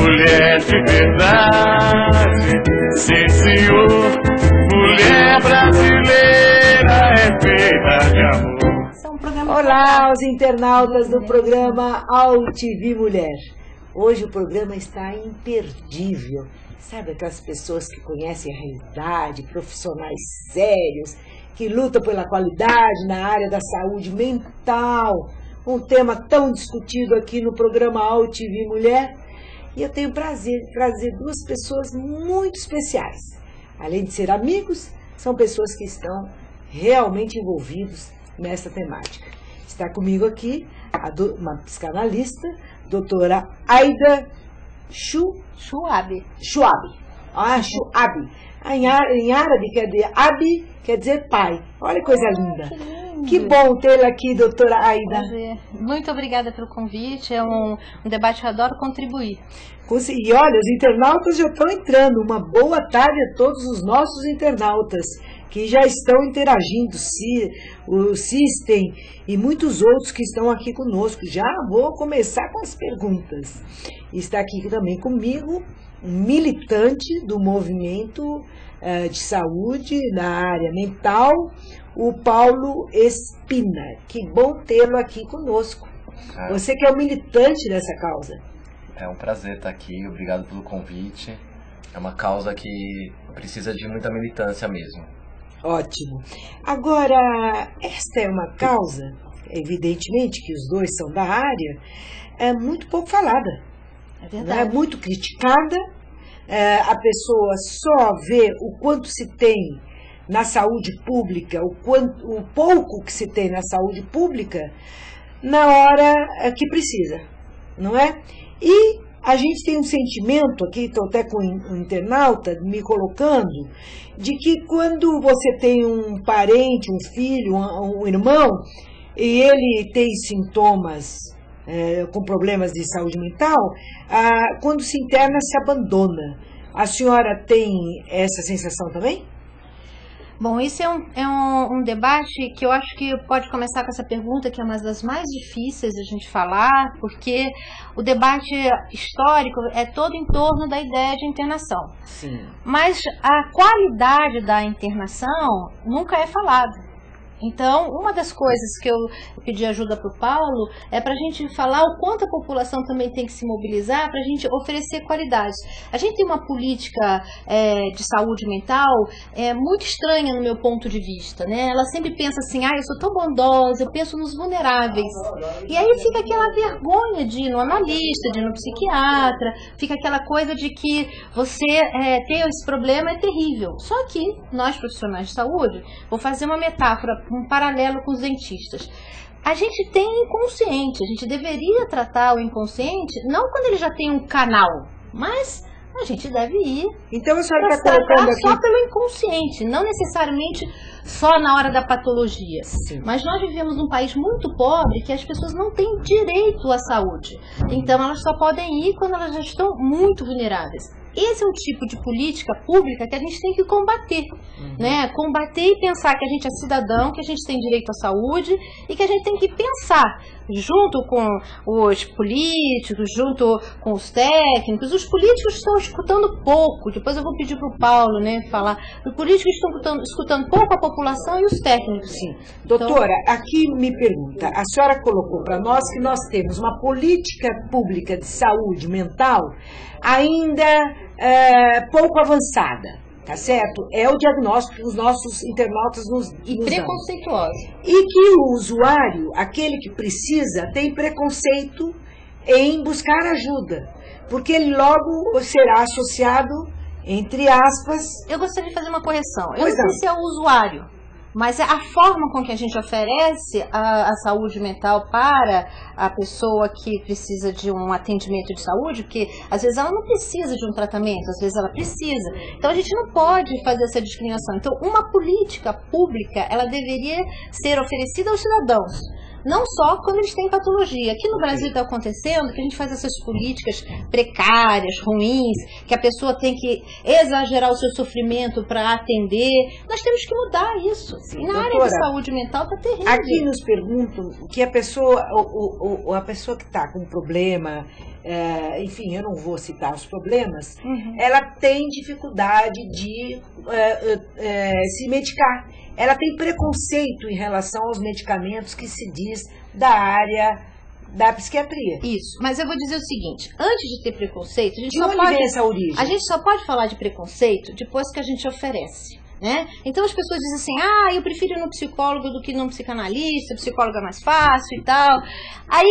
mulher de verdade, sim senhor, mulher brasileira é feita de amor. Olá, os internautas do programa AltV Mulher. Hoje o programa está imperdível. Sabe aquelas pessoas que conhecem a realidade, profissionais sérios, que lutam pela qualidade na área da saúde mental, um tema tão discutido aqui no programa AltV Mulher. E eu tenho prazer de trazer duas pessoas muito especiais. Além de ser amigos, são pessoas que estão realmente envolvidos nessa temática. Está comigo aqui uma psicanalista, doutora Aida Chouabi. Ah, Chouabi. Em árabe quer dizer pai. Olha que coisa linda. Que bom tê-la aqui, doutora Aida. Muito obrigada pelo convite, é um debate que eu adoro contribuir. E olha, os internautas já estão entrando. Uma boa tarde a todos os nossos internautas que já estão interagindo, o System e muitos outros que estão aqui conosco. Já vou começar com as perguntas. Está aqui também comigo um militante do movimento de saúde na área mental, o Paulo Espina. Que bom tê-lo aqui conosco. Você que é um militante dessa causa. É um prazer estar aqui, obrigado pelo convite. É uma causa que precisa de muita militância mesmo. Ótimo. Agora, esta é uma causa, evidentemente que os dois são da área, é muito pouco falada. É verdade. É muito criticada. A pessoa só vê o quanto se tem na saúde pública, o pouco que se tem na saúde pública, na hora que precisa, não é? E a gente tem um sentimento aqui, estou até com um internauta me colocando, de que quando você tem um parente, um filho, um irmão, e ele tem sintomas com problemas de saúde mental, quando se interna, se abandona. A senhora tem essa sensação também? Bom, isso é um debate que eu acho que pode começar com essa pergunta, que é uma das mais difíceis da gente falar, porque o debate histórico é todo em torno da ideia de internação. Sim. Mas a qualidade da internação nunca é falada. Então, uma das coisas que eu pedi ajuda para o Paulo é para a gente falar o quanto a população também tem que se mobilizar para a gente oferecer qualidades. A gente tem uma política de saúde mental muito estranha no meu ponto de vista, né? Ela sempre pensa assim, eu sou tão bondosa, eu penso nos vulneráveis. E aí fica aquela vergonha de ir no analista, de ir no psiquiatra, fica aquela coisa de que você ter esse problema é terrível. Só que nós profissionais de saúde, vou fazer uma metáfora, um paralelo com os dentistas. A gente tem inconsciente, a gente deveria tratar o inconsciente não quando ele já tem um canal, mas a gente deve ir. Então a senhora está colocando aqui só pelo inconsciente, não necessariamente só na hora da patologia. Sim. Mas nós vivemos num país muito pobre que as pessoas não têm direito à saúde. Então elas só podem ir quando elas já estão muito vulneráveis. Esse é um tipo de política pública que a gente tem que combater, né? Combater e pensar que a gente é cidadão, que a gente tem direito à saúde e que a gente tem que pensar junto com os políticos, junto com os técnicos. Os políticos estão escutando pouco, depois eu vou pedir para o Paulo, né, falar. Os políticos estão escutando pouco a população e os técnicos. Sim. Doutora, aqui me pergunta, a senhora colocou para nós que nós temos uma política pública de saúde mental ainda pouco avançada, tá certo? É o diagnóstico que os nossos internautas nos preconceituosa. E que o usuário, aquele que precisa, tem preconceito em buscar ajuda, porque ele logo será associado, entre aspas... Eu gostaria de fazer uma correção. Eu Pois não sei se é o usuário, mas a forma com que a gente oferece a saúde mental para a pessoa que precisa de um atendimento de saúde, porque às vezes ela não precisa de um tratamento, às vezes ela precisa. Então a gente não pode fazer essa discriminação. Então uma política pública, ela deveria ser oferecida aos cidadãos. Não só quando eles têm patologia. Aqui no Brasil está acontecendo que a gente faz essas políticas precárias, ruins, que a pessoa tem que exagerar o seu sofrimento para atender. Nós temos que mudar isso. Sim, na área de saúde mental está terrível. Aqui nos perguntam que a pessoa que está com um problema enfim, eu não vou citar os problemas, ela tem dificuldade de se medicar. Ela tem preconceito em relação aos medicamentos que se diz da área da psiquiatria. Isso, mas eu vou dizer o seguinte, antes de ter preconceito, de onde vem essa origem? A gente só pode falar de preconceito depois que a gente oferece. Né? Então as pessoas dizem assim, eu prefiro ir no psicólogo do que no psicanalista, psicólogo é mais fácil e tal. Aí,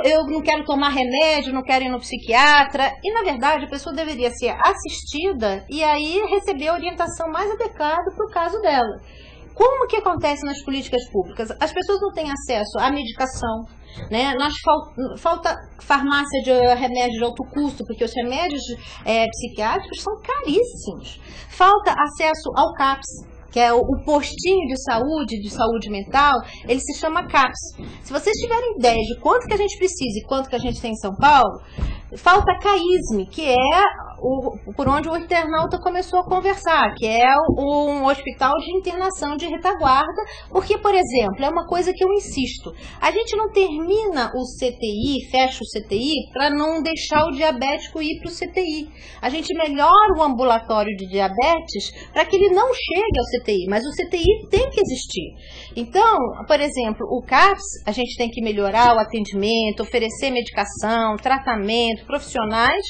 eu não quero tomar remédio, não quero ir no psiquiatra. E na verdade a pessoa deveria ser assistida e aí receber a orientação mais adequada para o caso dela. Como que acontece nas políticas públicas? As pessoas não têm acesso à medicação, né? Falta farmácia de remédio de alto custo, porque os remédios psiquiátricos são caríssimos. Falta acesso ao CAPS, que é o postinho de saúde mental, ele se chama CAPS. Se vocês tiverem ideia de quanto que a gente precisa e quanto que a gente tem em São Paulo, falta CAISM, que é por onde o internauta começou a conversar, que é um hospital de internação de retaguarda, porque, por exemplo, é uma coisa que eu insisto, a gente não termina o CTI, fecha o CTI, para não deixar o diabético ir para o CTI. A gente melhora o ambulatório de diabetes para que ele não chegue ao CTI, mas o CTI tem que existir. Então, por exemplo, o CAPS, a gente tem que melhorar o atendimento, oferecer medicação, tratamento, profissionais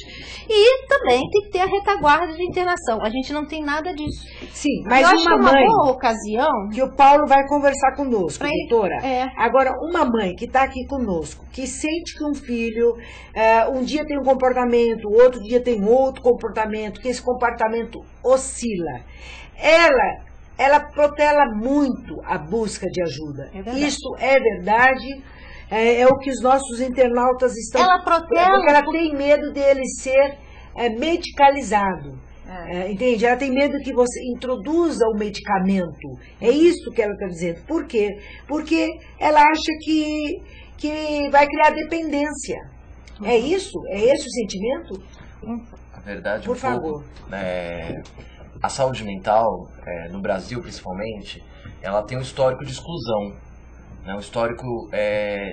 e também tem que ter a retaguarda de internação. A gente não tem nada disso. Sim, mas uma mãe, boa ocasião, que o Paulo vai conversar conosco, doutora. É. Agora, uma mãe que está aqui conosco, que sente que um filho um dia tem um comportamento, outro dia tem outro comportamento, que esse comportamento oscila, ela protela muito a busca de ajuda. Isso é verdade? É o que os nossos internautas estão... Ela protela... Porque ela tem medo dele ser medicalizado. Entende? Ela tem medo que você introduza o medicamento. É isso que ela está dizendo. Por quê? Porque ela acha que vai criar dependência. É isso? É esse o sentimento? Na verdade, por favor. A saúde mental, no Brasil principalmente, ela tem um histórico de exclusão. Um histórico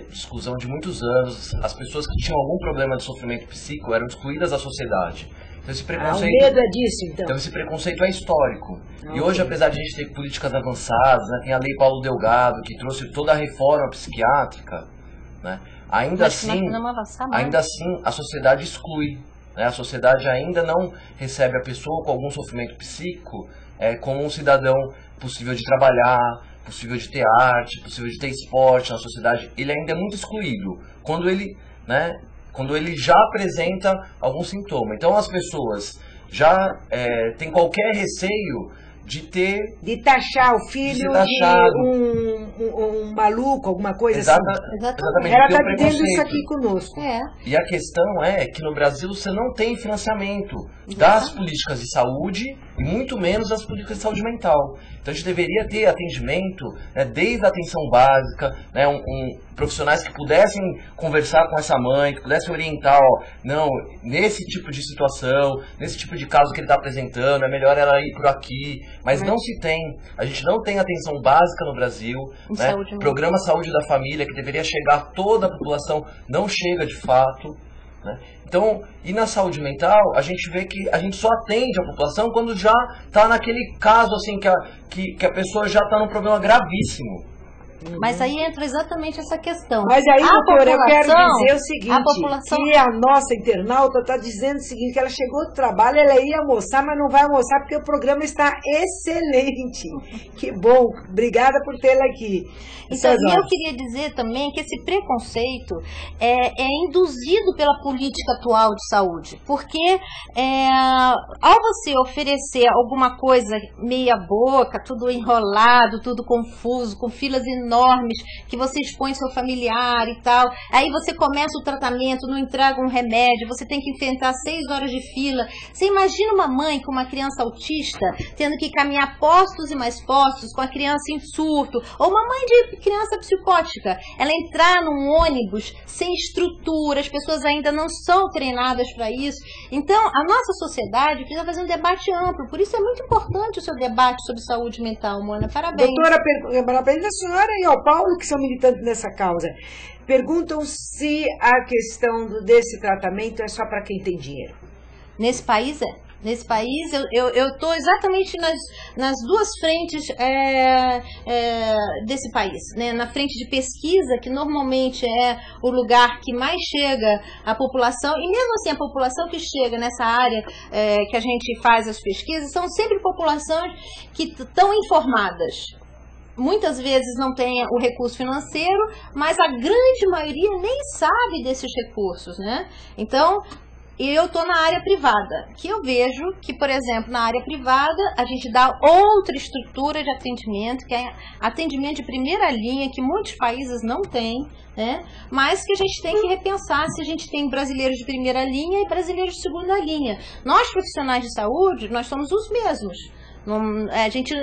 de exclusão de muitos anos. As pessoas que tinham algum problema de sofrimento psíquico eram excluídas da sociedade. Então esse preconceito, o medo é disso, então. Então esse preconceito é histórico. E hoje, apesar de a gente ter políticas avançadas, né, tem a Lei Paulo Delgado, que trouxe toda a reforma psiquiátrica, né, ainda assim a sociedade exclui. Né, a sociedade ainda não recebe a pessoa com algum sofrimento psíquico como um cidadão possível de trabalhar, possível de ter arte, possível de ter esporte na sociedade. Ele ainda é muito excluído quando ele já apresenta algum sintoma. Então as pessoas já têm qualquer receio de taxar o filho de um maluco, alguma coisa assim. Exatamente. Ela está dizendo isso aqui conosco. E a questão é que no Brasil você não tem financiamento das políticas de saúde e muito menos das políticas de saúde mental. Então a gente deveria ter atendimento, né, desde a atenção básica, né, profissionais que pudessem conversar com essa mãe, que pudessem orientar, não, nesse tipo de situação, nesse tipo de caso que ele está apresentando, é melhor ela ir por aqui, mas não se tem. A gente não tem atenção básica no Brasil, né? Programa Saúde da Família, que deveria chegar a toda a população, não chega de fato. Né? Então, e na saúde mental, a gente vê que a gente só atende a população quando já está naquele caso assim, que a pessoa já está num problema gravíssimo. Mas aí entra exatamente essa questão. Mas aí, doutora, eu quero dizer o seguinte, que a nossa internauta está dizendo o seguinte, que ela chegou do trabalho, ela ia almoçar, mas não vai almoçar porque o programa está excelente. Que bom, obrigada por tê-la aqui. Então, eu queria dizer também que esse preconceito é induzido pela política atual de saúde, porque ao você oferecer alguma coisa meia boca, tudo enrolado, tudo confuso, com filas enormes, que você expõe seu familiar e tal, aí você começa o tratamento, não entrega um remédio, você tem que enfrentar 6 horas de fila. Você imagina uma mãe com uma criança autista tendo que caminhar postos e mais postos com a criança em surto, ou uma mãe de criança psicótica, ela entrar num ônibus sem estrutura, as pessoas ainda não são treinadas para isso. Então a nossa sociedade precisa fazer um debate amplo, por isso é muito importante o seu debate sobre saúde mental, Mona. Parabéns. Doutora, parabéns a senhora e ao Paulo, que são militantes nessa causa. Perguntam se a questão desse tratamento é só para quem tem dinheiro. Nesse país é. Nesse país, eu estou exatamente nas duas frentes desse país, né? Na frente de pesquisa, que normalmente é o lugar que mais chega à população, e mesmo assim a população que chega nessa área que a gente faz as pesquisas, são sempre populações que estão informadas. Muitas vezes não tem o recurso financeiro, mas a grande maioria nem sabe desses recursos, né? Então, eu estou na área privada, que eu vejo que, por exemplo, na área privada, a gente dá outra estrutura de atendimento, que é atendimento de primeira linha, que muitos países não têm, né? Mas que a gente tem que repensar se a gente tem brasileiros de primeira linha e brasileiros de segunda linha. Nós, profissionais de saúde, nós somos os mesmos. A gente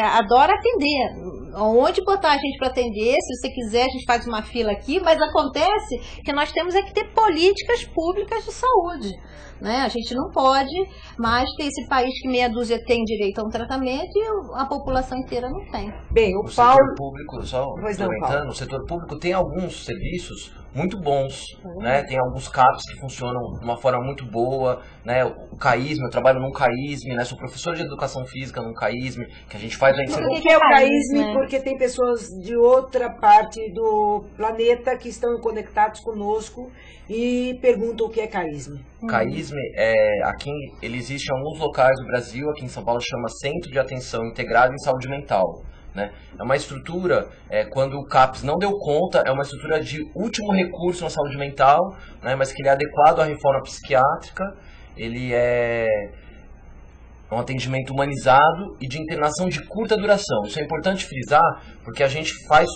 adora atender. Onde botar a gente para atender, se você quiser, a gente faz uma fila aqui, mas acontece que nós temos que ter políticas públicas de saúde, né? A gente não pode mais ter esse país que meia dúzia tem direito a um tratamento e a população inteira não tem. Bem, o Paulo... setor público, só comentando, o setor público tem alguns serviços muito bons, né? Tem alguns CAPs que funcionam de uma forma muito boa, né? O CAISME, eu trabalho num CAISME, né? Sou professor de educação física num CAISME, que a gente faz a inserção. O que é o CAISME? Porque tem pessoas de outra parte do planeta que estão conectados conosco e perguntam o que é CAISME. CAISME, aqui ele existe em alguns locais do Brasil, aqui em São Paulo chama Centro de Atenção Integrada em Saúde Mental. Né? É uma estrutura, quando o CAPS não deu conta, é uma estrutura de último recurso na saúde mental, né? Mas que ele é adequado à reforma psiquiátrica, ele é um atendimento humanizado e de internação de curta duração. Isso é importante frisar, porque a gente faz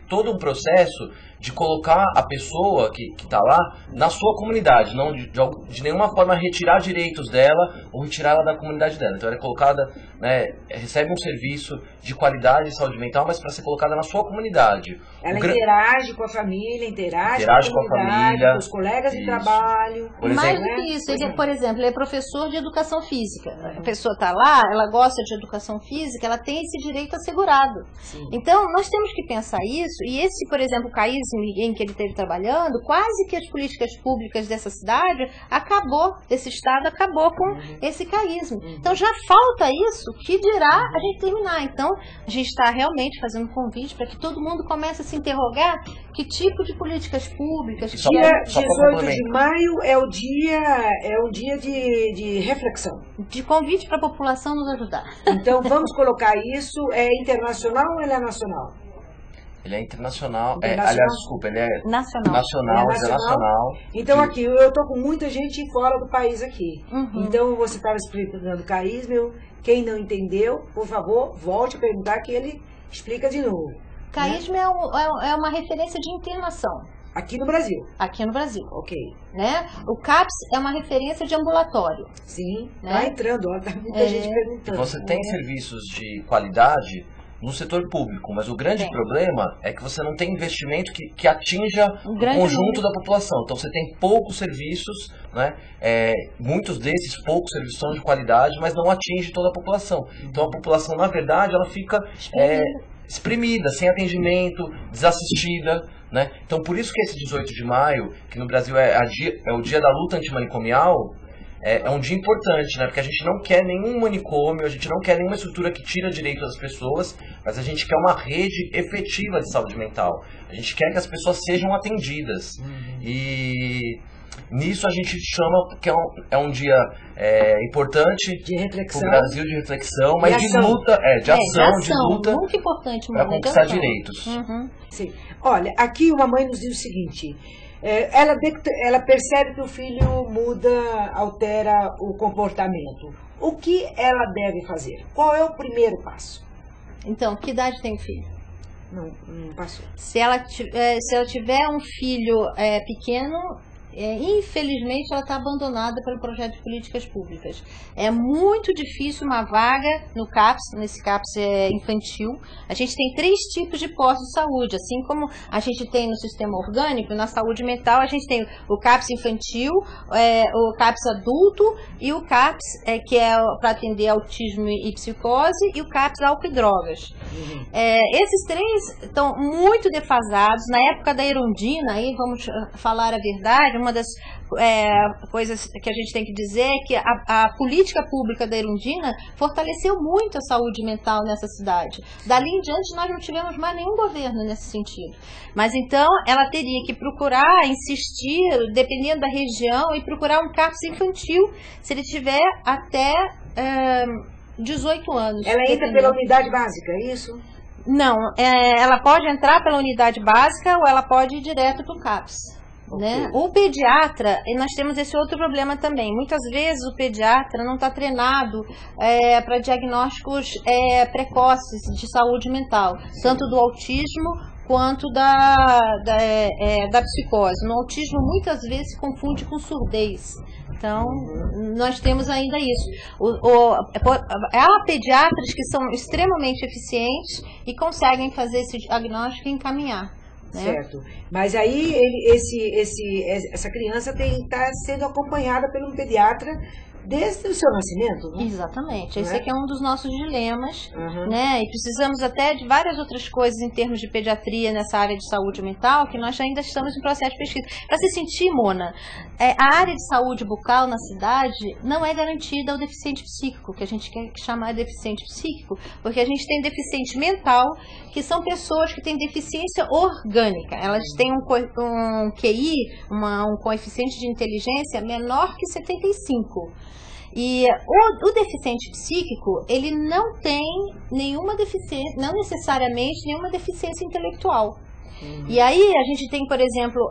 todo um processo de colocar a pessoa que está lá na sua comunidade, não de nenhuma forma retirar direitos dela ou retirar ela da comunidade dela. Então ela é colocada, né, recebe um serviço de qualidade de saúde mental, mas para ser colocada na sua comunidade. Ela interage com a família, interage com a família, com os colegas de trabalho. Mais do que isso, ele, por exemplo, ele é professor de educação física. A pessoa está lá, ela gosta de educação física, ela tem esse direito assegurado. Sim. Então nós temos que pensar isso, e esse, por exemplo, o CAISME em que ele esteve trabalhando, quase que as políticas públicas dessa cidade desse estado acabou com esse CAISME. Então já falta isso, que dirá a gente terminar. Então a gente está realmente fazendo um convite para que todo mundo comece a se interrogar que tipo de políticas públicas. Dia 18 de maio é um dia de reflexão. De convite para a população nos ajudar. Então vamos colocar isso, é internacional ou ele é nacional? Ele é internacional, aliás, desculpa, ele é nacional. Então aqui, eu estou com muita gente fora do país aqui. Então você estava explicando CAISME, quem não entendeu, por favor, volte a perguntar que ele explica de novo. CAISME é uma referência de internação. Aqui no Brasil? Aqui no Brasil. Ok. Né? O CAPS é uma referência de ambulatório. Sim, tá entrando, ó, tá muita gente perguntando. Você tem serviços de qualidade no setor público, mas o grande problema é que você não tem investimento que atinja o conjunto da população. Então você tem poucos serviços, né? Muitos desses poucos serviços são de qualidade, mas não atinge toda a população. Então a população, na verdade, ela fica exprimida, sem atendimento, desassistida, né? Então por isso que esse 18 de maio, que no Brasil é o dia da luta antimanicomial, é um dia importante, né? Porque a gente não quer nenhum manicômio, a gente não quer nenhuma estrutura que tira direito das pessoas, mas a gente quer uma rede efetiva de saúde mental. A gente quer que as pessoas sejam atendidas. E nisso a gente chama, que é um dia importante para o Brasil, de reflexão, mas de luta, de ação, de luta, muito importante, para conquistar direitos. Sim. Olha, aqui uma mãe nos diz o seguinte: ela percebe que o filho muda, altera o comportamento. O que ela deve fazer? Qual é o primeiro passo? Então, que idade tem o filho? Não passou. Se ela tiver um filho pequeno, infelizmente, ela está abandonada pelo projeto de políticas públicas. É muito difícil uma vaga no CAPS, nesse CAPS infantil. A gente tem 3 tipos de postos de saúde, assim como a gente tem no sistema orgânico, na saúde mental, a gente tem o CAPS infantil, o CAPS adulto e o CAPS, que é para atender autismo e psicose, e o CAPS álcool e drogas. Esses 3 estão muito defasados. Na época da Erundina, aí vamos falar a verdade, uma das coisas que a gente tem que dizer é que a política pública da Erundina fortaleceu muito a saúde mental nessa cidade. Dali em diante nós não tivemos mais nenhum governo nesse sentido. Mas então ela teria que procurar, insistir, dependendo da região, e procurar um CAPS infantil, se ele tiver até 18 anos. Ela entra pela unidade básica, é isso? Não, ela pode entrar pela unidade básica ou ela pode ir direto para o CAPS. Né? O pediatra, e nós temos esse outro problema também, muitas vezes o pediatra não está treinado para diagnósticos precoces de saúde mental, tanto do autismo quanto da psicose. No autismo muitas vezes se confunde com surdez. Então, nós temos ainda isso. Há pediatras que são extremamente eficientes e conseguem fazer esse diagnóstico e encaminhar. Certo. Mas aí essa criança está sendo acompanhada por um pediatra desde o seu nascimento, né? Exatamente. Esse aqui é um dos nossos dilemas, né? E precisamos até de várias outras coisas em termos de pediatria nessa área de saúde mental, que nós ainda estamos em processo de pesquisa. Para se sentir, Mona, a área de saúde bucal na cidade não é garantida ao deficiente psíquico, que a gente quer chamar de deficiente psíquico, porque a gente tem deficiente mental, que são pessoas que têm deficiência orgânica. Elas têm um QI, um coeficiente de inteligência menor que 75. E o deficiente psíquico, ele não tem nenhuma deficiência, não necessariamente nenhuma deficiência intelectual. E aí a gente tem, por exemplo,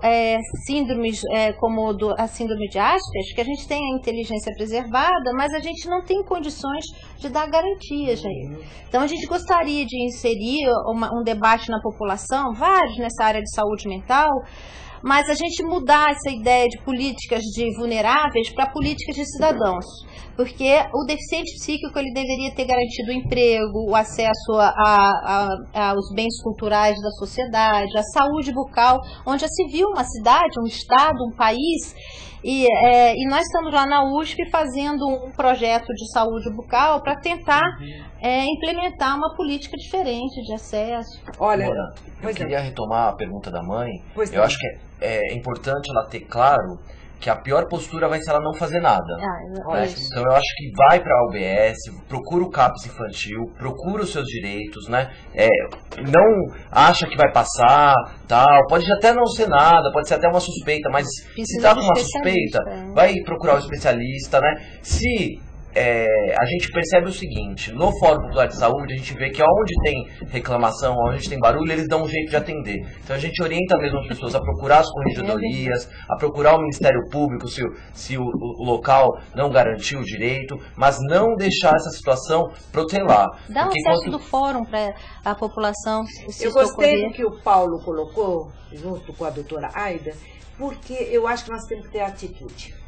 síndromes como a síndrome de Asperger, que a gente tem a inteligência preservada, mas a gente não tem condições de dar garantias a ele. Então a gente gostaria de inserir um debate na população, vários nessa área de saúde mental, mas a gente mudar essa ideia de políticas de vulneráveis para políticas de cidadãos. Porque o deficiente psíquico ele deveria ter garantido o emprego, o acesso aos bens culturais da sociedade, a saúde bucal, onde já se viu uma cidade, um estado, um país. E nós estamos lá na USP fazendo um projeto de saúde bucal para tentar implementar uma política diferente de acesso. Olha, eu queria retomar a pergunta da mãe. Eu acho que é importante ela ter claro que a pior postura vai ser ela não fazer nada. Então eu acho que vai para a UBS, procura o CAPS infantil, procura os seus direitos, né? Não acha que vai passar, tal. Pode até não ser nada, pode ser até uma suspeita, mas se está com uma suspeita, vai procurar o especialista, né? Se a gente percebe o seguinte, no Fórum Popular de Saúde a gente vê que onde tem reclamação, onde tem barulho, eles dão um jeito de atender. Então a gente orienta mesmo as pessoas a procurar as corregedorias, a procurar o Ministério Público se o local não garantiu o direito, mas não deixar essa situação protelar. Dá um acesso do fórum para a população. Eu gostei do que o Paulo colocou, junto com a doutora Aida, porque eu acho que nós temos que ter atitude.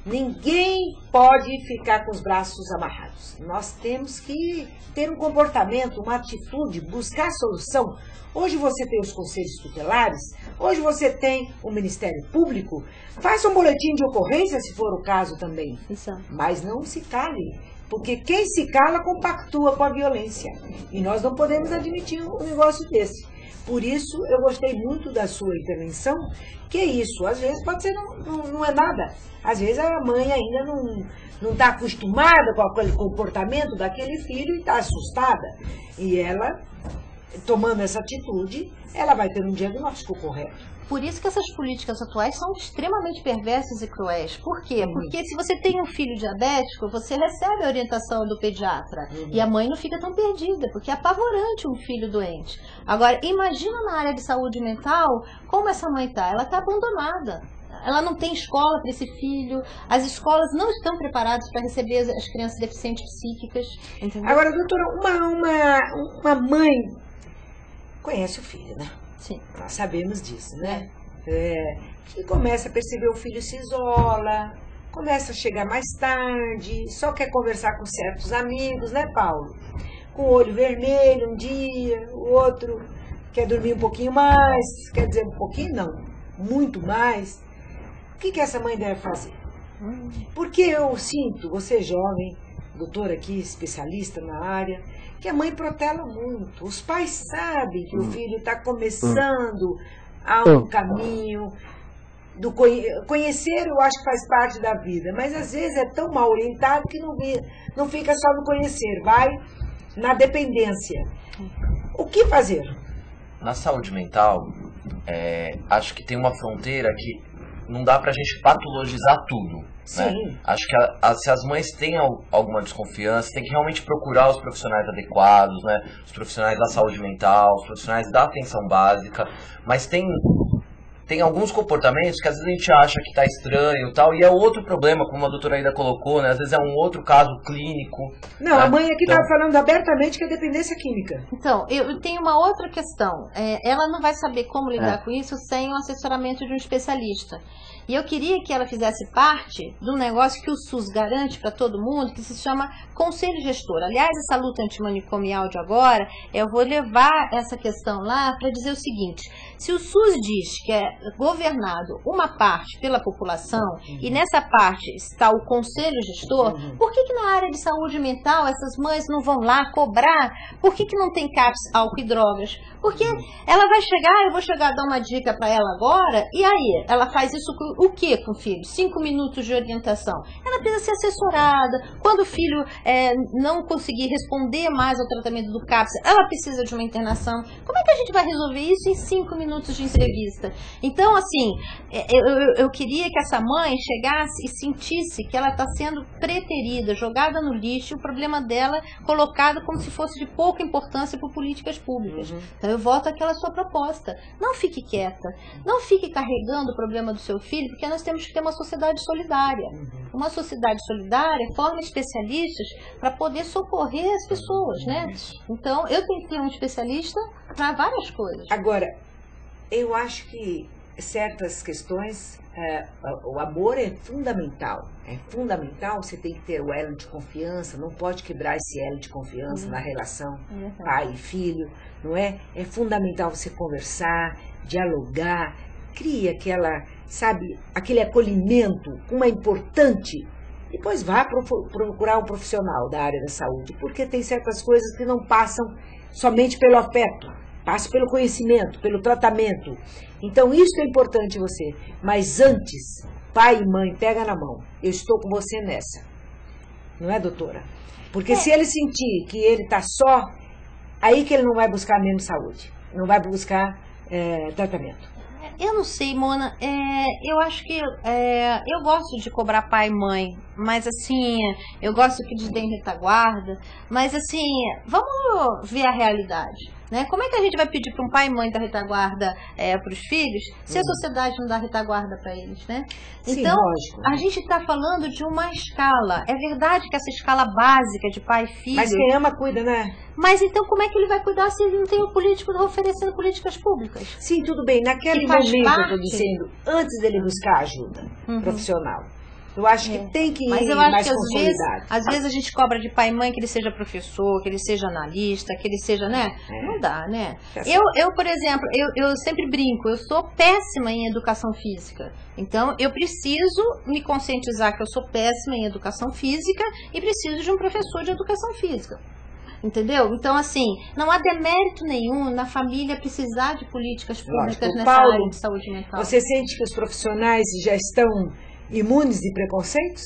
Ninguém pode ficar com os braços amarrados. Nós temos que ter um comportamento, uma atitude, buscar solução. Hoje você tem os conselhos tutelares, hoje você tem o Ministério Público. Faça um boletim de ocorrência, se for o caso também. Mas não se cale, porque quem se cala compactua com a violência. E nós não podemos admitir um negócio desse. Por isso, eu gostei muito da sua intervenção, que é isso, às vezes pode ser, não é nada. Às vezes a mãe ainda não está acostumada com aquele comportamento daquele filho e está assustada. E ela, tomando essa atitude, ela vai ter um diagnóstico correto. Por isso que essas políticas atuais são extremamente perversas e cruéis. Por quê? Porque se você tem um filho diabético, você recebe a orientação do pediatra. E a mãe não fica tão perdida, porque é apavorante um filho doente. Agora, imagina na área de saúde mental, como essa mãe está. Ela está abandonada. Ela não tem escola para esse filho. As escolas não estão preparadas para receber as crianças deficientes psíquicas. Entendeu? Agora, doutora, uma mãe conhece o filho, né? Sim. Nós sabemos disso, né? que começa a perceber o filho se isola, começa a chegar mais tarde, só quer conversar com certos amigos, né, Paulo? Com o olho vermelho um dia, o outro quer dormir um pouquinho mais, quer dizer, um pouquinho não, muito mais. O que essa mãe deve fazer? Porque eu sinto, você jovem, doutor aqui, especialista na área, que a mãe protela muito. Os pais sabem que o filho está começando a um caminho do conhecer, eu acho que faz parte da vida, mas às vezes é tão mal orientado que não fica só no conhecer, vai na dependência. O que fazer? Na saúde mental, acho que tem uma fronteira que não dá pra gente patologizar tudo. Né? Acho que se as mães têm alguma desconfiança, tem que realmente procurar os profissionais adequados, né? Os profissionais da saúde mental, os profissionais da atenção básica, mas tem alguns comportamentos que às vezes a gente acha que está estranho e tal, e é outro problema, como a doutora Aida colocou, né? Às vezes é um outro caso clínico. Não, né? A mãe aqui estava falando abertamente que é dependência química. Então, eu tenho uma outra questão. Ela não vai saber como lidar com isso sem o assessoramento de um especialista. E eu queria que ela fizesse parte de um negócio que o SUS garante para todo mundo, que se chama Conselho Gestor. Aliás, essa luta antimanicomial de agora, eu vou levar essa questão lá para dizer o seguinte: se o SUS diz que é governado uma parte pela população, e nessa parte está o Conselho Gestor, por que na área de saúde mental essas mães não vão lá cobrar? Por que não tem CAPS, álcool e drogas? Porque ela vai chegar, eu vou chegar a dar uma dica para ela agora, e aí? Ela faz isso o que com o filho? 5 minutos de orientação. Ela precisa ser assessorada. Quando o filho não conseguir responder mais ao tratamento do CAPS, ela precisa de uma internação. Como é que a gente vai resolver isso em 5 minutos de entrevista? Então, assim, eu queria que essa mãe chegasse e sentisse que ela está sendo preterida, jogada no lixo, o problema dela colocado como se fosse de pouca importância por políticas públicas. Então, eu voto aquela sua proposta. Não fique quieta. Não fique carregando o problema do seu filho, porque nós temos que ter uma sociedade solidária. Uma sociedade solidária forma especialistas para poder socorrer as pessoas, né? Então, eu tenho que ter um especialista para várias coisas. Agora, eu acho que certas questões, o amor é fundamental. É fundamental, você tem que ter o elo de confiança, não pode quebrar esse elo de confiança na relação pai e filho, não é? É fundamental você conversar, dialogar, cria aquele acolhimento, como é importante. Depois vá procurar um profissional da área da saúde, porque tem certas coisas que não passam somente pelo afeto, passam pelo conhecimento, pelo tratamento. Então isso é importante em você. Mas antes, pai e mãe, pega na mão. Eu estou com você nessa. Não é, doutora? Porque se ele sentir que ele está só, aí que ele não vai buscar mesmo saúde. Não vai buscar tratamento. Eu não sei, Mona, eu acho que eu gosto de cobrar pai e mãe, mas assim, eu gosto que eles deem retaguarda, mas assim, vamos ver a realidade, né? Como é que a gente vai pedir para um pai e mãe dar retaguarda para os filhos, se a sociedade não dá retaguarda para eles, né? Sim, então, lógico. A gente está falando de uma escala, é verdade que essa escala básica de pai e filho... Mas quem ama, cuida, né? Mas então como é que ele vai cuidar se ele não tem o político oferecendo políticas públicas? Sim, tudo bem. Naquele momento, eu estou dizendo, antes dele buscar ajuda profissional. Eu acho que tem que ir mais consolidado. Às vezes a gente cobra de pai e mãe que ele seja professor, que ele seja analista, que ele seja, né? Não dá, né? Eu, por exemplo, eu sempre brinco, eu sou péssima em educação física. Então, eu preciso me conscientizar que eu sou péssima em educação física e preciso de um professor de educação física. Entendeu? Então, assim, não há demérito nenhum na família precisar de políticas públicas nessa área de saúde mental. Você sente que os profissionais já estão imunes de preconceitos?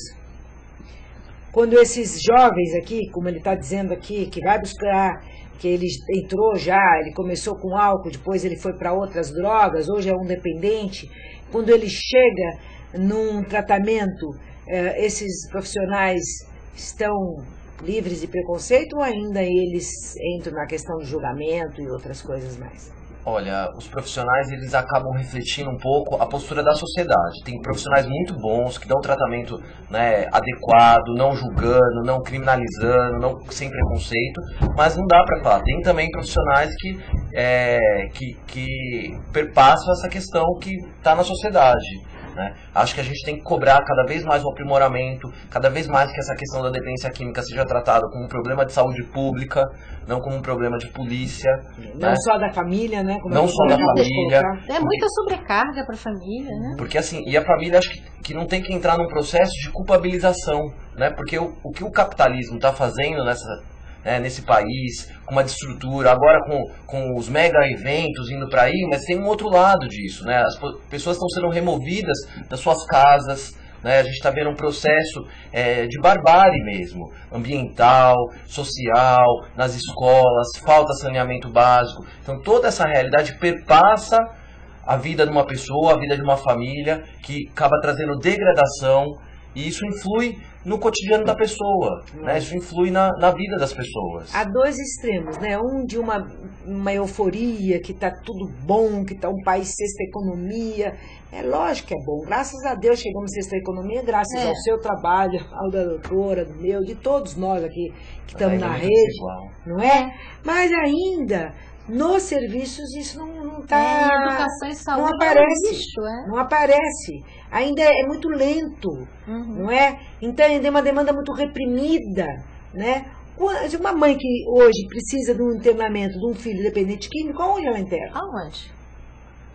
Quando esses jovens aqui, como ele está dizendo aqui, que vai buscar, que ele entrou já, ele começou com álcool, depois ele foi para outras drogas, hoje é um dependente, quando ele chega num tratamento, esses profissionais estão livres de preconceito ou ainda eles entram na questão de julgamento e outras coisas mais? Olha, os profissionais, eles acabam refletindo um pouco a postura da sociedade. Tem profissionais muito bons, que dão tratamento, né, adequado, não julgando, não criminalizando, não sem preconceito, mas não dá para falar. Tem também profissionais que perpassam essa questão que está na sociedade. Né? Acho que a gente tem que cobrar cada vez mais o aprimoramento, cada vez mais que essa questão da dependência química seja tratada como um problema de saúde pública, não como um problema de polícia. Não, né? Só da família, né? Como não só da família. É muita sobrecarga para a família, né? Porque assim, e a família acho que não tem que entrar num processo de culpabilização, né? Porque o que o capitalismo está fazendo nesse país, com uma destrutura, agora com os mega eventos indo para aí, mas tem um outro lado disso, né? As pessoas estão sendo removidas das suas casas, né? A gente está vendo um processo de barbárie mesmo, ambiental, social, nas escolas, falta saneamento básico. Então toda essa realidade perpassa a vida de uma pessoa, a vida de uma família, que acaba trazendo degradação, e isso influi no cotidiano da pessoa, né? Isso influi na vida das pessoas. Há dois extremos, né? Um de uma euforia, que está tudo bom, que está um país sexta economia. É lógico que é bom. Graças a Deus chegamos a sexta economia, graças ao seu trabalho, ao da doutora, do meu, de todos nós aqui que estamos na rede, não é? Mas ainda, nos serviços, isso não está... educação e saúde não aparece, não aparece. Ainda é muito lento, não é? Então ainda é uma demanda muito reprimida, né? Uma mãe que hoje precisa de um internamento de um filho dependente químico, aonde ela interna? Aonde?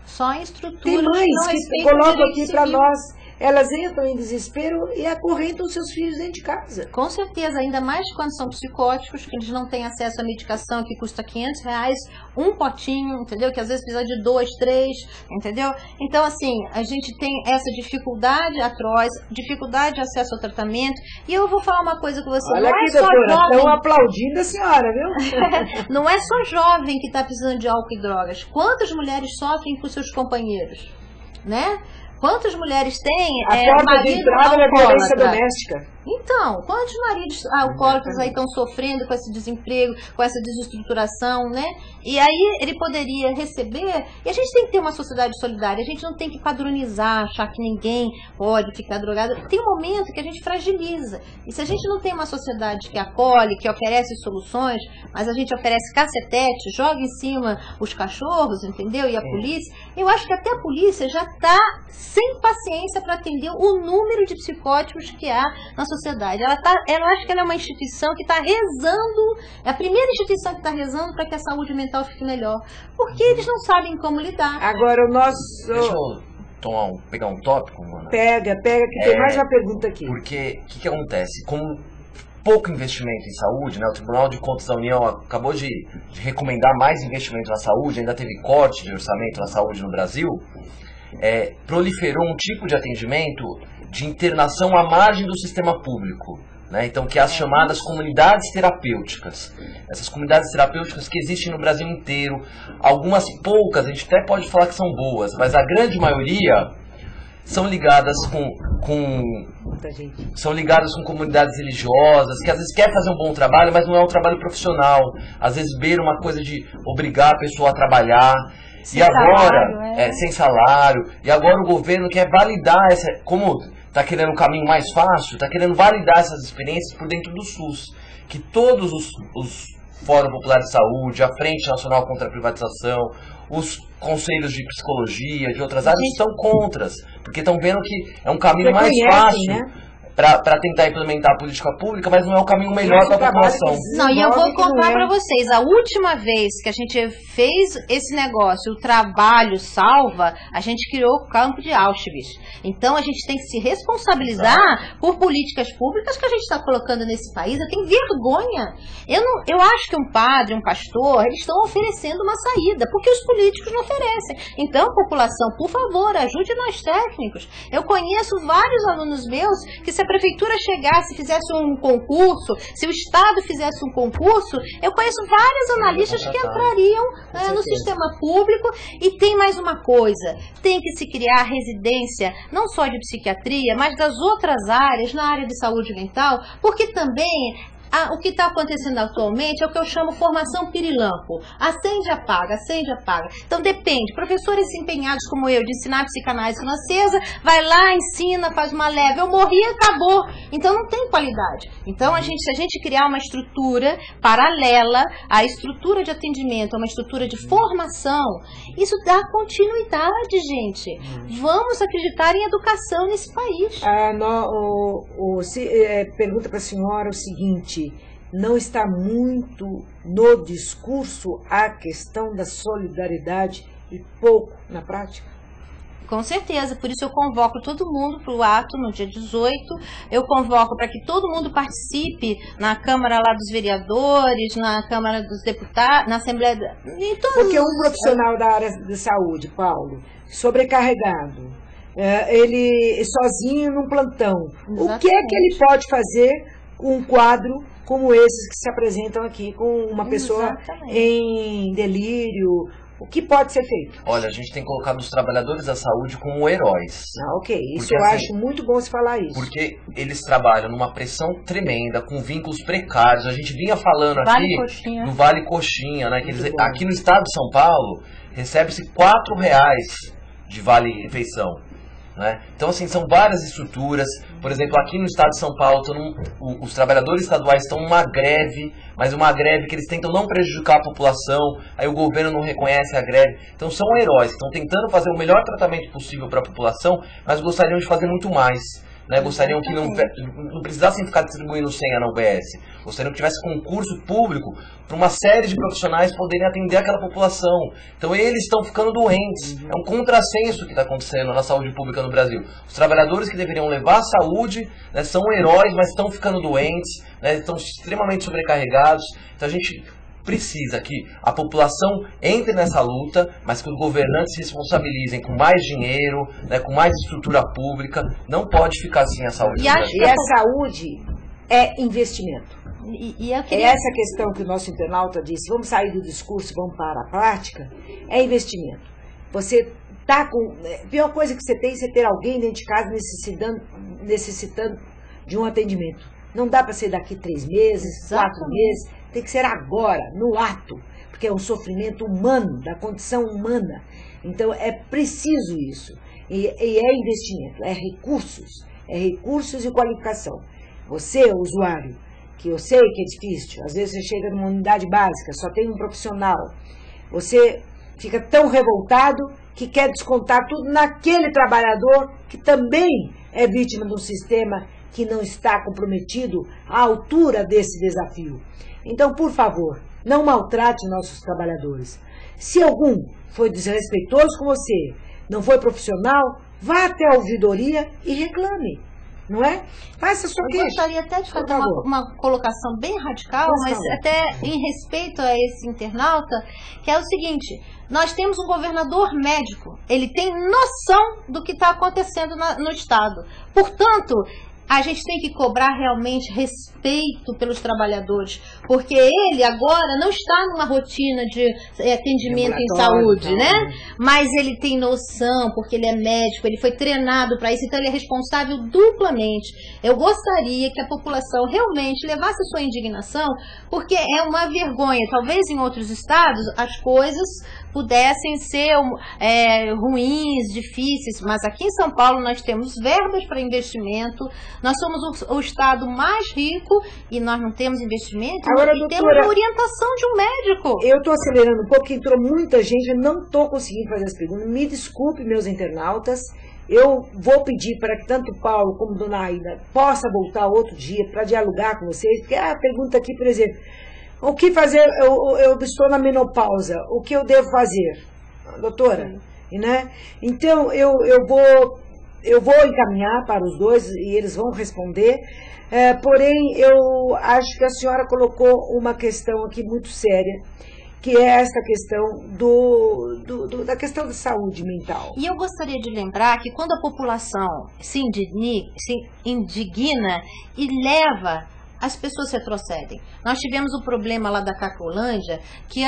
Só em estrutura. Tem mães que colocam aqui para nós, elas entram em desespero e acorrentam seus filhos dentro de casa. Com certeza, ainda mais quando são psicóticos, que eles não têm acesso à medicação que custa R$500, um potinho, entendeu? Que às vezes precisa de 2, 3, entendeu? Então, assim, a gente tem essa dificuldade atroz, dificuldade de acesso ao tratamento. E eu vou falar uma coisa com você. Olha aqui, doutora, estão aplaudindo a senhora, viu? Não é só jovem que está precisando de álcool e drogas. Quantas mulheres sofrem com seus companheiros, né? Quantas mulheres têm porta de entrada da violência doméstica? Então, quantos maridos alcoólatras aí estão sofrendo com esse desemprego, com essa desestruturação, né? E aí ele poderia receber, e a gente tem que ter uma sociedade solidária, a gente não tem que padronizar, achar que ninguém pode ficar drogado. Tem um momento que a gente fragiliza. E se a gente não tem uma sociedade que acolhe, que oferece soluções, mas a gente oferece cacetete, joga em cima os cachorros, entendeu? E a polícia, eu acho que até a polícia já está sem paciência para atender o número de psicóticos que há na sociedade. Ela acho que ela é uma instituição que está rezando, é a primeira instituição que está rezando para que a saúde mental fique melhor, porque eles não sabem como lidar. Agora o nosso... Deixa eu pegar um tópico, mano. Pega, que tem mais uma pergunta aqui. Porque, o que acontece? Como pouco investimento em saúde, né? O Tribunal de Contas da União acabou de recomendar mais investimento na saúde, ainda teve corte de orçamento na saúde no Brasil, proliferou um tipo de atendimento de internação à margem do sistema público, né? Então, que é as chamadas comunidades terapêuticas. Essas comunidades terapêuticas que existem no Brasil inteiro, algumas poucas, a gente até pode falar que são boas, mas a grande maioria são ligadas são ligadas com comunidades religiosas, que às vezes quer fazer um bom trabalho, mas não é um trabalho profissional. Às vezes beira uma coisa de obrigar a pessoa a trabalhar. Sem salário. Sem salário. E agora o governo quer validar como está querendo um caminho mais fácil, está querendo validar essas experiências por dentro do SUS. Que todos os Fórum Popular de Saúde, a Frente Nacional contra a Privatização, os conselhos de psicologia, de outras áreas, estão contra, porque estão vendo que é um caminho mais fácil, né? Para tentar implementar a política pública, mas não é o caminho melhor para a população. Não, e eu vou contar para vocês, a última vez que a gente fez esse negócio, o trabalho salva, a gente criou o campo de Auschwitz. Então a gente tem que se responsabilizar por políticas públicas que a gente está colocando nesse país. Eu tenho vergonha. Eu acho que um padre, um pastor, eles estão oferecendo uma saída, porque os políticos não oferecem. Então, população, por favor, ajude nós técnicos. Eu conheço vários alunos meus que se a prefeitura chegasse, fizesse um concurso, se o Estado fizesse um concurso, eu conheço vários analistas que entrariam no sistema público. E tem mais uma coisa, tem que se criar residência, não só de psiquiatria, mas das outras áreas, na área de saúde mental, porque também o que está acontecendo atualmente é o que eu chamo formação pirilampo. Acende, apaga, acende, apaga. Então depende. Professores empenhados como eu, de ensinar psicanálise francesa, vai lá, ensina, faz uma leve. Eu morri e acabou. Então não tem qualidade. Então se a gente criar uma estrutura paralela à estrutura de atendimento, uma estrutura de formação, isso dá continuidade, gente. Vamos acreditar em educação nesse país. Pergunta para a senhora o seguinte: não está muito no discurso a questão da solidariedade e pouco na prática? Com certeza, por isso eu convoco todo mundo para o ato no dia 18, eu convoco para que todo mundo participe na Câmara lá dos Vereadores, na Câmara dos Deputados, na Assembleia... Porque um profissional da área de saúde, Paulo, sobrecarregado, ele sozinho num plantão, exatamente. O que é que ele pode fazer com um quadro como esses que se apresentam aqui, com uma pessoa exatamente. Em delírio? O que pode ser feito? Olha, a gente tem colocado os trabalhadores da saúde como heróis. Ok, isso porque, eu acho muito bom você falar isso. Porque eles trabalham numa pressão tremenda, com vínculos precários. A gente vinha falando aqui do Vale Coxinha, né? Que eles, aqui no estado de São Paulo, recebe-se R$4 de vale-refeição. Né? Então, assim, são várias estruturas. Por exemplo, aqui no estado de São Paulo, os trabalhadores estaduais estão numa greve, mas uma greve que eles tentam não prejudicar a população, aí o governo não reconhece a greve. Então são heróis, estão tentando fazer o melhor tratamento possível para a população, mas gostariam de fazer muito mais. Né? Gostariam que não precisassem ficar distribuindo senha na UBS. Gostariam que tivesse concurso público para uma série de profissionais poderem atender aquela população. Então eles estão ficando doentes. É um contrassenso que está acontecendo na saúde pública no Brasil. Os trabalhadores que deveriam levar a saúde, né, são heróis, mas estão ficando doentes, né, estão extremamente sobrecarregados. Então a gente precisa que a população entre nessa luta, mas que os governantes se responsabilizem com mais dinheiro, né, com mais estrutura pública. Não pode ficar assim a saúde. E a saúde é investimento. Essa questão que o nosso internauta disse, vamos sair do discurso, vamos para a prática, é investimento. Você está com... A pior coisa que você tem é você ter alguém dentro de casa necessitando de um atendimento. Não dá para ser daqui 3 meses, 4 meses. Tem que ser agora, no ato, porque é um sofrimento humano, da condição humana. Então é preciso isso. E é investimento, é recursos e qualificação. Você, usuário, que eu sei que é difícil, às vezes você chega numa unidade básica, só tem um profissional, você fica tão revoltado que quer descontar tudo naquele trabalhador que também é vítima de um sistema que não está comprometido à altura desse desafio. Então, por favor, não maltrate nossos trabalhadores. Se algum foi desrespeitoso com você, não foi profissional, vá até a ouvidoria e reclame, não é? Faça a sua queixa. Eu gostaria até de fazer uma colocação bem radical, mas até em respeito a esse internauta, que é o seguinte: nós temos um governador médico, ele tem noção do que está acontecendo no estado. Portanto, a gente tem que cobrar realmente respeito pelos trabalhadores, porque ele agora não está numa rotina de atendimento em saúde, né? Mas ele tem noção, porque ele é médico, ele foi treinado para isso, então ele é responsável duplamente. Eu gostaria que a população realmente levasse a sua indignação, porque é uma vergonha. Talvez em outros estados as coisas pudessem ser ruins, difíceis, mas aqui em São Paulo nós temos verbas para investimento, nós somos o estado mais rico e nós não temos investimento. Agora, e doutora, temos a orientação de um médico. Eu estou acelerando um pouco, porque entrou muita gente, eu não estou conseguindo fazer as perguntas. Me desculpe, meus internautas, eu vou pedir para que tanto o Paulo como a dona Aida possa voltar outro dia para dialogar com vocês, porque a pergunta aqui, por exemplo, o que fazer? Eu estou na menopausa, o que eu devo fazer? Doutora, né? Então eu vou encaminhar para os dois e eles vão responder, porém eu acho que a senhora colocou uma questão aqui muito séria, que é essa questão da questão da saúde mental. E eu gostaria de lembrar que quando a população se indigna e leva as pessoas retrocedem. Nós tivemos o problema lá da Cracolândia, que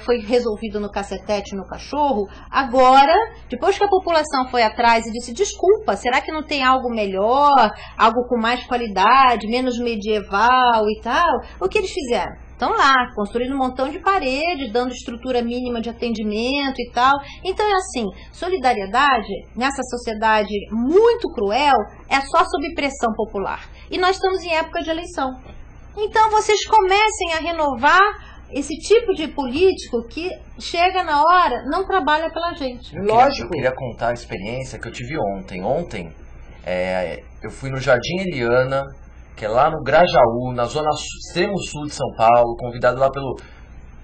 foi resolvido no cacetete no cachorro. Agora, depois que a população foi atrás e disse, desculpa, será que não tem algo melhor, algo com mais qualidade, menos medieval e tal? O que eles fizeram? Estão lá, construindo um montão de paredes, dando estrutura mínima de atendimento e tal. Então é assim, solidariedade nessa sociedade muito cruel é só sob pressão popular. E nós estamos em época de eleição. Então vocês comecem a renovar esse tipo de político que chega na hora, não trabalha pela gente. Lógico. Eu queria contar a experiência que eu tive ontem. Ontem, eu fui no Jardim Eliana, que é lá no Grajaú, na zona extremo sul de São Paulo, convidado lá pelo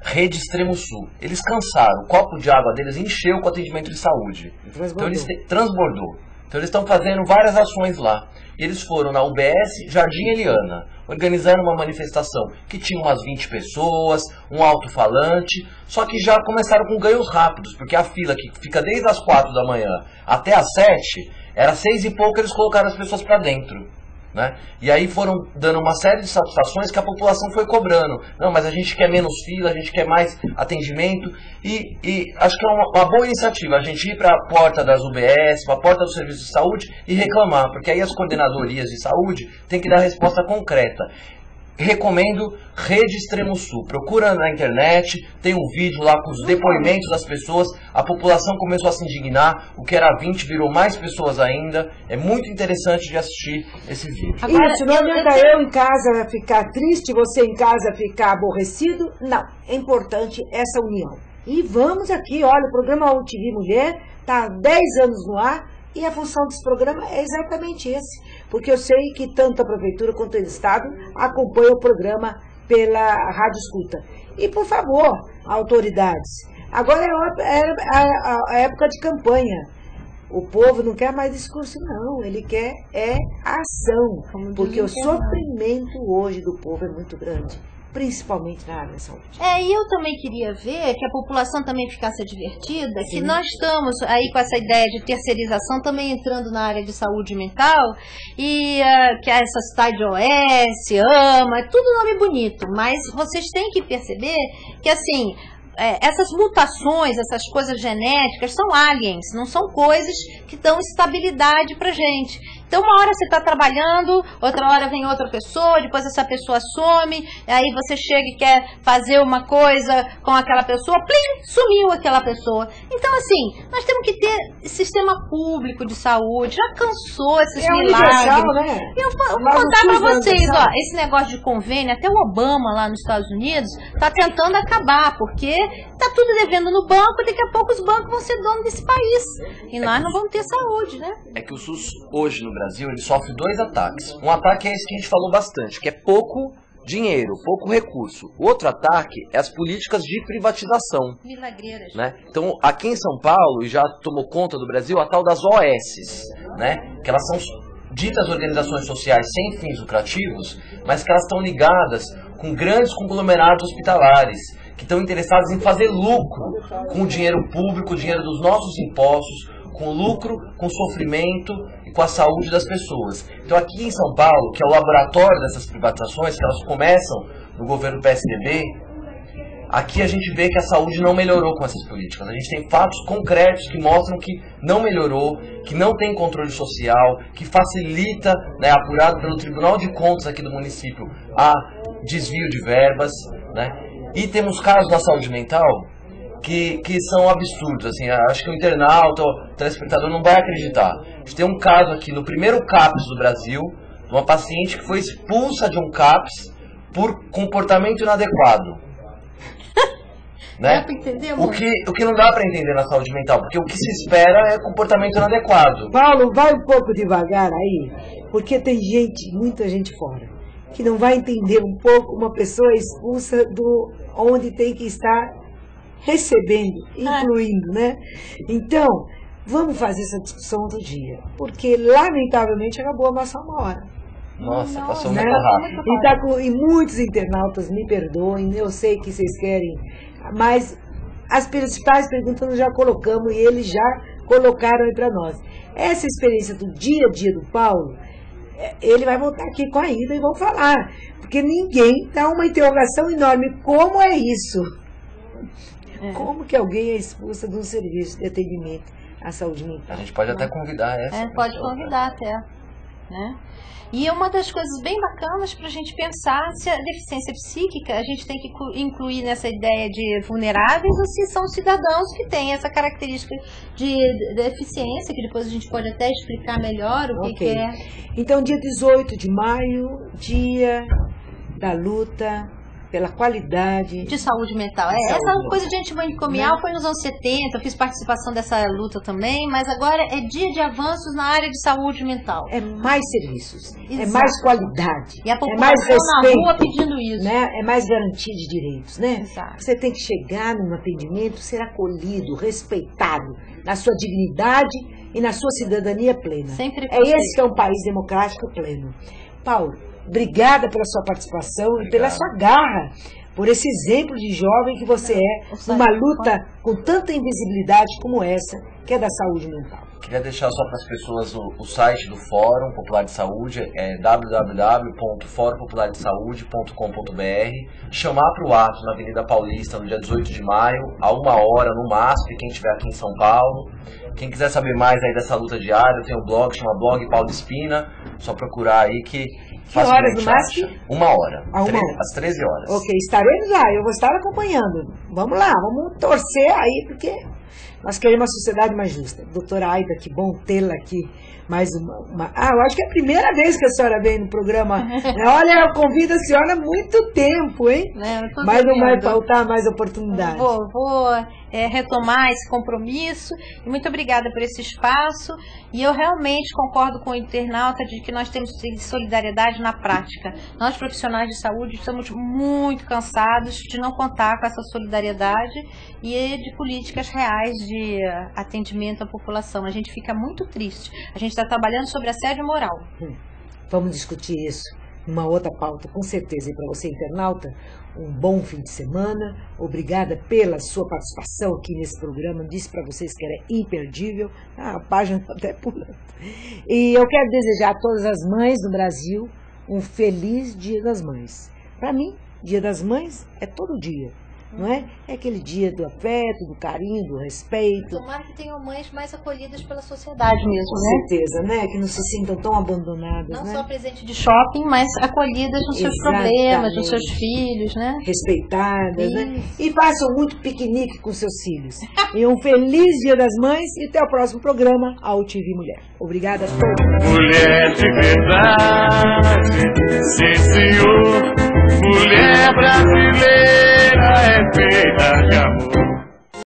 Rede Extremo Sul. Eles cansaram, o copo de água deles encheu com atendimento de saúde. Então eles transbordou. Então eles estão fazendo várias ações lá. E eles foram na UBS Jardim Eliana, organizando uma manifestação que tinha umas 20 pessoas, um alto-falante, só que já começaram com ganhos rápidos, porque a fila que fica desde as 4 da manhã até as 7, era 6 e pouco, eles colocaram as pessoas para dentro. Né? E aí foram dando uma série de satisfações que a população foi cobrando. Não, mas a gente quer menos fila, a gente quer mais atendimento. E acho que é uma boa iniciativa a gente ir para a porta das UBS, para a porta do serviço de saúde e reclamar, porque aí as coordenadorias de saúde têm que dar resposta concreta. Recomendo Rede Extremo Sul. Procura na internet, tem um vídeo lá com os depoimentos das pessoas. A população começou a se indignar. O que era 20 virou mais pessoas ainda. É muito interessante de assistir esse vídeo. Agora, isso não adianta eu em casa ficar triste, você em casa ficar aborrecido. Não, é importante essa união. E vamos aqui, olha, o programa UTV Mulher está há 10 anos no ar. E a função desse programa é exatamente esse, porque eu sei que tanto a Prefeitura quanto o Estado acompanham o programa pela Rádio Escuta. E, por favor, autoridades, agora é a época de campanha. O povo não quer mais discurso, não, ele quer ação, porque o sofrimento hoje do povo é muito grande. Principalmente na área da saúde. E eu também queria ver que a população também ficasse advertida, que nós estamos aí com essa ideia de terceirização também entrando na área de saúde mental, e que essas tais de OS, AMA, é tudo nome bonito, mas vocês têm que perceber que assim, essas mutações, essas coisas genéticas são aliens, não são coisas que dão estabilidade pra gente. Então uma hora você está trabalhando, outra hora vem outra pessoa, depois essa pessoa some, aí você chega e quer fazer uma coisa com aquela pessoa, plim, sumiu aquela pessoa. Então assim, nós temos que ter sistema público de saúde, já cansou esses milagres. Né? Eu vou contar para vocês, ó, esse negócio de convênio, até o Obama lá nos Estados Unidos está tentando acabar, porque está tudo devendo no banco, daqui a pouco os bancos vão ser donos desse país. E nós não vamos ter saúde, né? É que o SUS hoje no Brasil, ele sofre 2 ataques. Um ataque é esse que a gente falou bastante, que é pouco dinheiro, pouco recurso. O outro ataque é as políticas de privatização. Milagreiras. Né? Então, aqui em São Paulo, e já tomou conta do Brasil, a tal das OS, né? Que elas são ditas organizações sociais sem fins lucrativos, mas que elas estão ligadas com grandes conglomerados hospitalares, que estão interessados em fazer lucro com o dinheiro público, o dinheiro dos nossos impostos, com lucro, com sofrimento e com a saúde das pessoas. Então aqui em São Paulo, que é o laboratório dessas privatizações, que elas começam no governo PSDB, aqui a gente vê que a saúde não melhorou com essas políticas. A gente tem fatos concretos que mostram que não melhorou, que não tem controle social, que facilita, né, apurado pelo Tribunal de Contas aqui do município, a desvio de verbas, né? E temos casos da saúde mental que são absurdos, assim, acho que o internauta, o telespectador não vai acreditar. A gente tem um caso aqui no primeiro CAPS do Brasil, de uma paciente que foi expulsa de um CAPS por comportamento inadequado. Né? Dá pra entender, o que não dá para entender na saúde mental, porque o que se espera é comportamento inadequado. Paulo, vai um pouco devagar aí, porque tem muita gente fora, que não vai entender um pouco uma pessoa expulsa do onde tem que estar recebendo, incluindo, né? Então, vamos fazer essa discussão outro dia, porque lamentavelmente acabou a nossa hora. Nossa, passou né? muito rápido. E muitos internautas, me perdoem, eu sei que vocês querem, mas as principais perguntas nós já colocamos e eles já colocaram aí para nós. Essa experiência do dia a dia do Paulo ele vai voltar aqui com a Ida e vão falar. Porque ninguém dá uma interrogação enorme. Como é isso? Como que alguém é expulsa de um serviço de atendimento à saúde mental? A gente pode até convidar essa. Pode convidar até. Né? E uma das coisas bem bacanas para a gente pensar se a deficiência psíquica a gente tem que incluir nessa ideia de vulneráveis ou se são cidadãos que têm essa característica de deficiência, que depois a gente pode até explicar melhor o que é. Então, dia 18 de maio, dia da luta pela qualidade de saúde mental. Essa coisa de antimanicomial foi nos anos 70, eu fiz participação dessa luta também, mas agora é dia de avanços na área de saúde mental. É mais serviços, é mais qualidade, e a população é mais respeito, na rua pedindo isso. Né? É mais garantia de direitos, né? Exato. Você tem que chegar num atendimento, ser acolhido, respeitado na sua dignidade e na sua cidadania plena. Sempre é esse que é um país democrático pleno. Paulo, obrigada pela sua participação e pela sua garra, por esse exemplo de jovem que você é, numa luta com tanta invisibilidade como essa, que é da saúde mental. Queria deixar só para as pessoas o site do Fórum Popular de Saúde, é www.forumpopulardesaude.com.br. Chamar para o ato na Avenida Paulista no dia 18 de maio, a 1h no MASP, quem estiver aqui em São Paulo. Quem quiser saber mais aí dessa luta diária, eu tenho um blog, chama Blog Paulo Espina, só procurar aí que... Que horas no MASP? 1h. Às 13 horas. Ok, estaremos lá, eu vou estar acompanhando. Vamos lá, vamos torcer aí, porque nós queremos uma sociedade mais justa. Doutora Aida, que bom tê-la aqui. Mais uma... eu acho que é a primeira vez que a senhora vem no programa. Olha, eu convido a senhora há muito tempo, hein? Mas não vai faltar mais oportunidade. Vou retomar esse compromisso. E muito obrigada por esse espaço. E eu realmente concordo com o internauta de que nós temos solidariedade na prática. Nós, profissionais de saúde, estamos muito cansados de não contar com essa solidariedade e de políticas reais de atendimento à população. A gente fica muito triste. A gente está trabalhando sobre assédio moral. Vamos discutir isso numa outra pauta, com certeza. E para você, internauta, um bom fim de semana. Obrigada pela sua participação aqui nesse programa. Disse para vocês que era imperdível. A página está até pulando. E eu quero desejar a todas as mães do Brasil um feliz Dia das Mães. Para mim, Dia das Mães é todo dia. Não é? É aquele dia do afeto, do carinho, do respeito. Tomara que tenham mães mais acolhidas pela sociedade mesmo, com certeza, né? Que não se sintam tão abandonadas, não né? só presente de shopping, mas acolhidas nos seus problemas, nos seus filhos, né? Respeitadas, né? E façam muito piquenique com seus filhos. E um feliz Dia das Mães e até o próximo programa, ao TV Mulher. Obrigada a todos. Mulher de verdade, sim senhor, mulher brasileira é feita de amor.